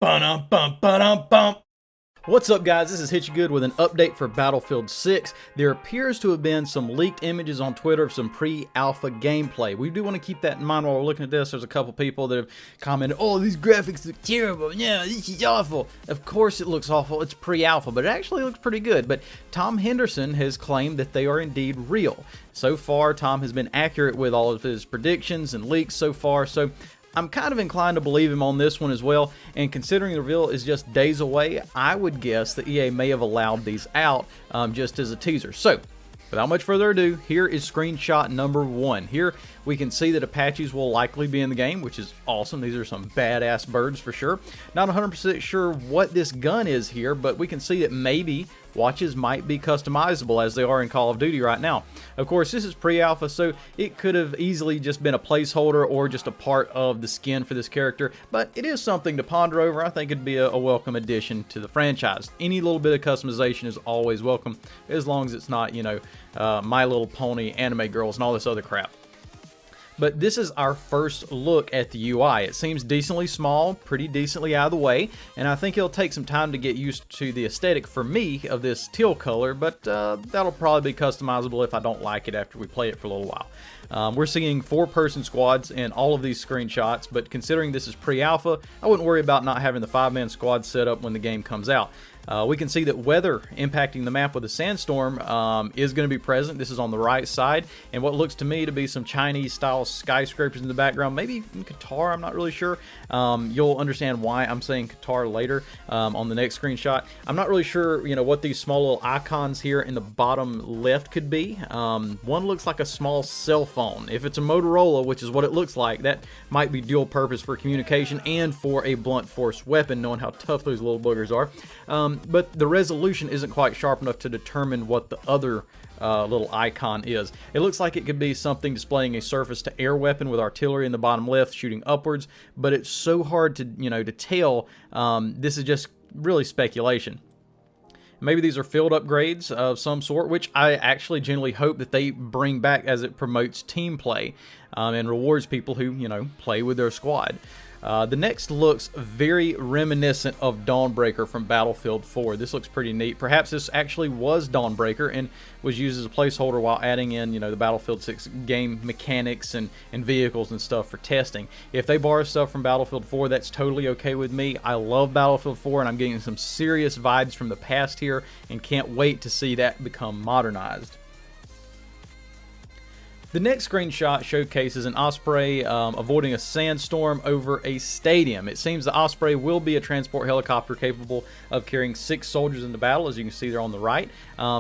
Ba-dum-bum-ba-dum-bum. What's up, guys? This is Hitchygood with an update for Battlefield 6. There appears to have been some leaked images on Twitter of some pre-alpha gameplay. We do want to keep that in mind while we're looking at this. There's a couple people that have commented, oh, these graphics look terrible. Yeah, this is awful. Of course it looks awful. It's pre-alpha, but it actually looks pretty good. But Tom Henderson has claimed that they are indeed real. So far, Tom has been accurate with all of his predictions and leaks so far, so I'm kind of inclined to believe him on this one as well, and considering the reveal is just days away, I would guess that EA may have allowed these out just as a teaser. So, without much further ado, here is screenshot number 1. Here we can see that Apaches will likely be in the game, which is awesome. These are some badass birds for sure. Not 100% sure what this gun is here, but we can see that maybe watches might be customizable as they are in Call of Duty right now. Of course, this is pre-alpha, so it could have easily just been a placeholder or just a part of the skin for this character, but it is something to ponder over. I think it'd be a welcome addition to the franchise. Any little bit of customization is always welcome, as long as it's not, you know, My Little Pony, anime girls, and all this other crap. But this is our first look at the UI. It seems decently small, pretty decently out of the way, and I think it'll take some time to get used to the aesthetic for me of this teal color, but that'll probably be customizable if I don't like it after we play it for a little while. We're seeing 4-person squads in all of these screenshots, but considering this is pre-alpha, I wouldn't worry about not having the 5-man squad set up when the game comes out. We can see that weather impacting the map with a sandstorm is going to be present. This is on the right side, and what looks to me to be some Chinese-style skyscrapers in the background, maybe in Qatar, I'm not really sure. You'll understand why I'm saying Qatar later on the next screenshot. I'm not really sure, you know, what these small little icons here in the bottom left could be. One looks like a small cell phone. If it's a Motorola, which is what it looks like, that might be dual purpose for communication and for a blunt force weapon, knowing how tough those little boogers are. But the resolution isn't quite sharp enough to determine what the other little icon is. It looks like it could be something displaying a surface-to-air weapon with artillery in the bottom left shooting upwards, but it's so hard to, you know, to tell. This is just really speculation. Maybe these are field upgrades of some sort, which I actually generally hope that they bring back as it promotes team play and rewards people who, you know, play with their squad. The next looks very reminiscent of Dawnbreaker from Battlefield 4. This looks pretty neat. Perhaps this actually was Dawnbreaker and was used as a placeholder while adding in, you know, the Battlefield 6 game mechanics and vehicles and stuff for testing. If they borrow stuff from Battlefield 4, that's totally okay with me. I love Battlefield 4, and I'm getting some serious vibes from the past here and can't wait to see that become modernized. The next screenshot showcases an Osprey avoiding a sandstorm over a stadium. It seems the Osprey will be a transport helicopter capable of carrying 6 soldiers into battle, as you can see there on the right.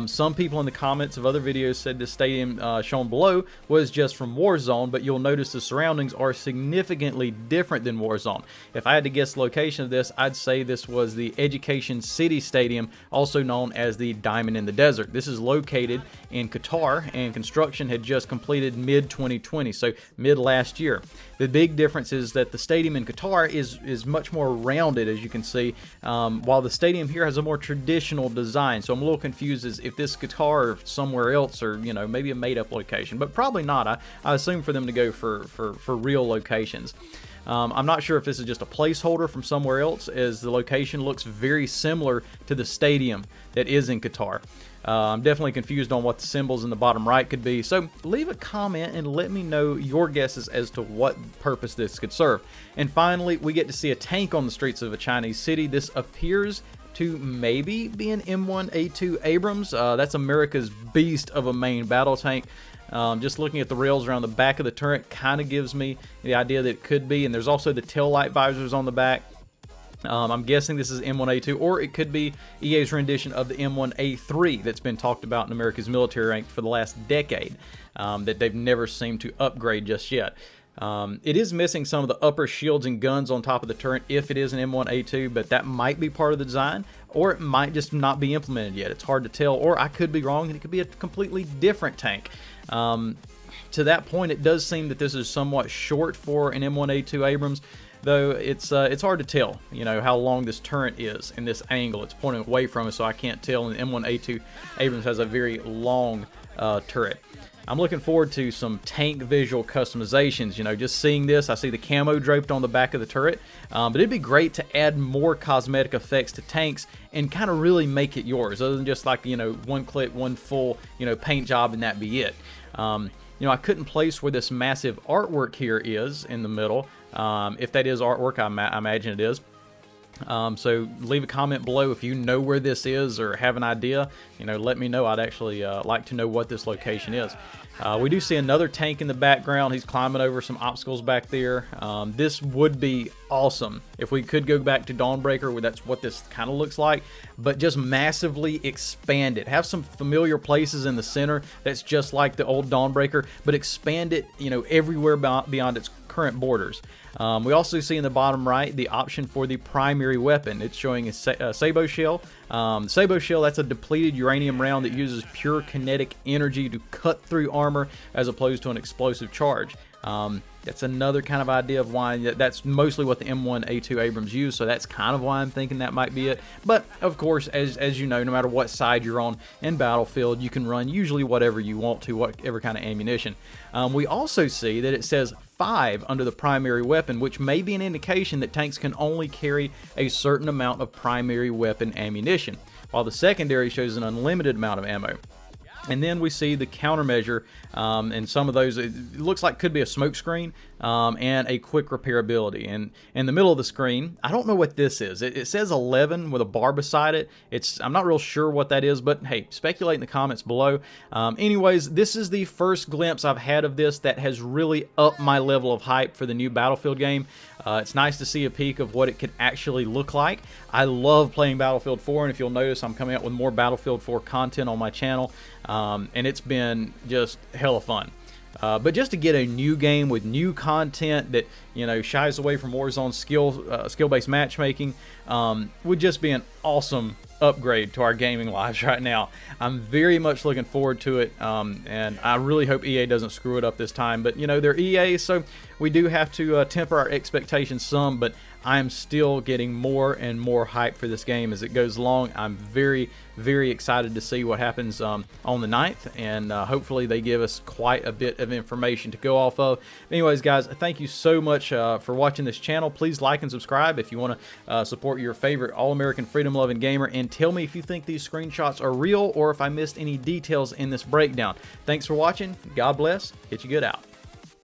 Some people in the comments of other videos said the stadium shown below was just from Warzone, but you'll notice the surroundings are significantly different than Warzone. If I had to guess the location of this, I'd say this was the Education City Stadium, also known as the Diamond in the Desert. This is located in Qatar, and construction had just completed mid-2020, so mid last year. The big difference is that the stadium in Qatar is much more rounded, as you can see, while the stadium here has a more traditional design. So I'm a little confused as if this Qatar or somewhere else, or, you know, maybe a made-up location, but probably not. I assume for them to go for real locations. I'm not sure if this is just a placeholder from somewhere else, as the location looks very similar to the stadium that is in Qatar. I'm definitely confused on what the symbols in the bottom right could be, so leave a comment and let me know your guesses as to what purpose this could serve. And finally, we get to see a tank on the streets of a Chinese city. This appears to maybe be an M1A2 Abrams. That's America's beast of a main battle tank. Just looking at the rails around the back of the turret kind of gives me the idea that it could be, and there's also the tail light visors on the back. I'm guessing this is M1A2, or it could be EA's rendition of the M1A3 that's been talked about in America's military rank for the last decade, that they've never seemed to upgrade just yet. It is missing some of the upper shields and guns on top of the turret if it is an M1A2, but that might be part of the design, or it might just not be implemented yet. It's hard to tell, or I could be wrong and it could be a completely different tank. To that point, it does seem that this is somewhat short for an M1A2 Abrams, though it's hard to tell, you know, how long this turret is in this angle. It's pointing away from us, so I can't tell, and the M1A2 Abrams has a very long turret. I'm looking forward to some tank visual customizations. You know, just seeing this, I see the camo draped on the back of the turret, but it'd be great to add more cosmetic effects to tanks and kind of really make it yours, other than just like, you know, one click, one full, you know, paint job and that be it. You know, I couldn't place where this massive artwork here is in the middle. If that is artwork, I imagine it is. So leave a comment below if you know where this is or have an idea. You know, let me know. I'd actually like to know what this location is. We do see another tank in the background. He's climbing over some obstacles back there. This would be awesome if we could go back to Dawnbreaker, where that's what this kind of looks like, but just massively expand it. Have some familiar places in the center that's just like the old Dawnbreaker, but expand it, you know, everywhere beyond its current borders. We also see in the bottom right the option for the primary weapon. It's showing a sabot shell. Sabot shell, that's a depleted uranium round that uses pure kinetic energy to cut through armor as opposed to an explosive charge. That's another kind of idea of why that's mostly what the M1A2 Abrams use, so that's kind of why I'm thinking that might be it. But of course, as you know, no matter what side you're on in Battlefield, you can run usually whatever you want to, whatever kind of ammunition. We also see that it says 5 under the primary weapon, which may be an indication that tanks can only carry a certain amount of primary weapon ammunition, while the secondary shows an unlimited amount of ammo. And then we see the countermeasure, and some of those, it looks like could be a smoke screen, and a quick repairability. And in the middle of the screen, I don't know what this is. It says 11 with a bar beside it. I'm not real sure what that is, but hey, speculate in the comments below. Anyways, this is the first glimpse I've had of this that has really upped my level of hype for the new Battlefield game. It's nice to see a peek of what it could actually look like. I love playing Battlefield 4, and if you'll notice, I'm coming out with more Battlefield 4 content on my channel, and it's been just hella fun. But just to get a new game with new content that, you know, shies away from Warzone's skill-based matchmaking would just be an awesome upgrade to our gaming lives right now. I'm very much looking forward to it, and I really hope EA doesn't screw it up this time. But, you know, they're EA, so we do have to temper our expectations some, but I'm still getting more and more hype for this game as it goes along. I'm very, very excited to see what happens on the 9th, and hopefully they give us quite a bit of information to go off of. Anyways, guys, thank you so much for watching this channel. Please like and subscribe if you want to support your favorite all-American freedom-loving gamer, and tell me if you think these screenshots are real or if I missed any details in this breakdown. Thanks for watching. God bless. Hit you good out.